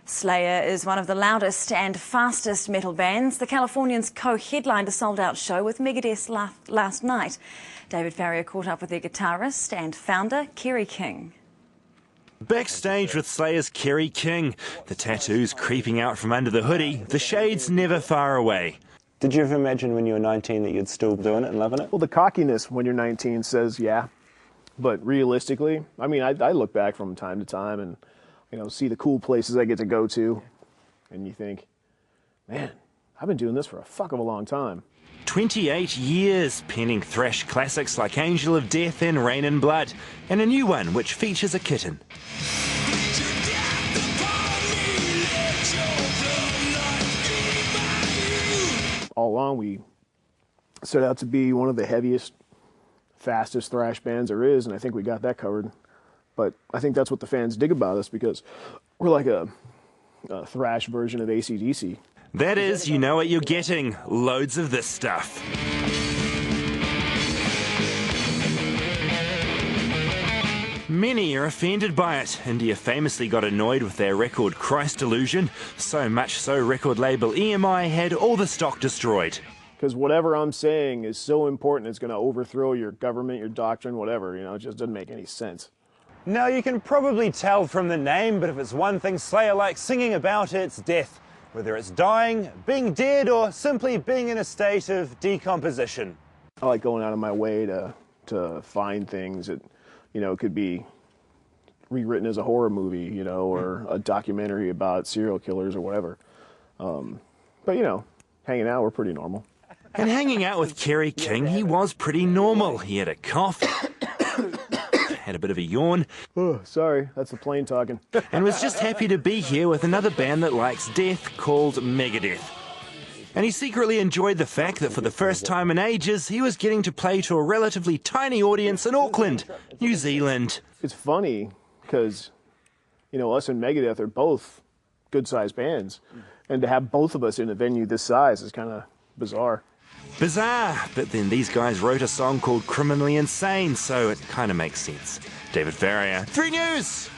Slayer is one of the loudest and fastest metal bands. The Californians co-headlined a sold-out show with Megadeth last night. David Farrier caught up with their guitarist and founder, Kerry King. Backstage with Slayer's Kerry King, the tattoos creeping out from under the hoodie, the shades never far away. Did you ever imagine when you were 19 that you'd still be doing it and loving it? Well, the cockiness when you're 19 says yeah, but realistically, I mean, I look back from time to time and, you know, see the cool places I get to go to, and you think, man, I've been doing this for a fuck of a long time. 28 years penning thrash classics like Angel of Death and Rain and Blood, and a new one which features a kitten. All along, we set out to be one of the heaviest, fastest thrash bands there is, and I think we got that covered. But I think that's what the fans dig about us, because we're like a thrash version of AC/DC. That is, you know what you're getting. Loads of this stuff. Many are offended by it. India famously got annoyed with their record Christ Illusion, so much so record label EMI had all the stock destroyed. Because whatever I'm saying is so important, it's going to overthrow your government, your doctrine, whatever. You know, it just doesn't make any sense. Now, you can probably tell from the name, but if it's one thing Slayer likes singing about, it's death. Whether it's dying, being dead, or simply being in a state of decomposition. I like going out of my way to find things that, you know, could be rewritten as a horror movie, you know, or a documentary about serial killers or whatever. But, you know, hanging out, we're pretty normal. And hanging out with Kerry King, he was pretty normal. He had a cough, had a bit of a yawn. Oh, sorry, that's the plane talking. And was just happy to be here with another band that likes death called Megadeth. And he secretly enjoyed the fact that for the first time in ages, he was getting to play to a relatively tiny audience in Auckland, New Zealand. It's funny because, you know, us and Megadeth are both good-sized bands. And to have both of us in a venue this size is kind of bizarre. Bizarre, but then these guys wrote a song called Criminally Insane, so it kind of makes sense. David Farrier, 3 News!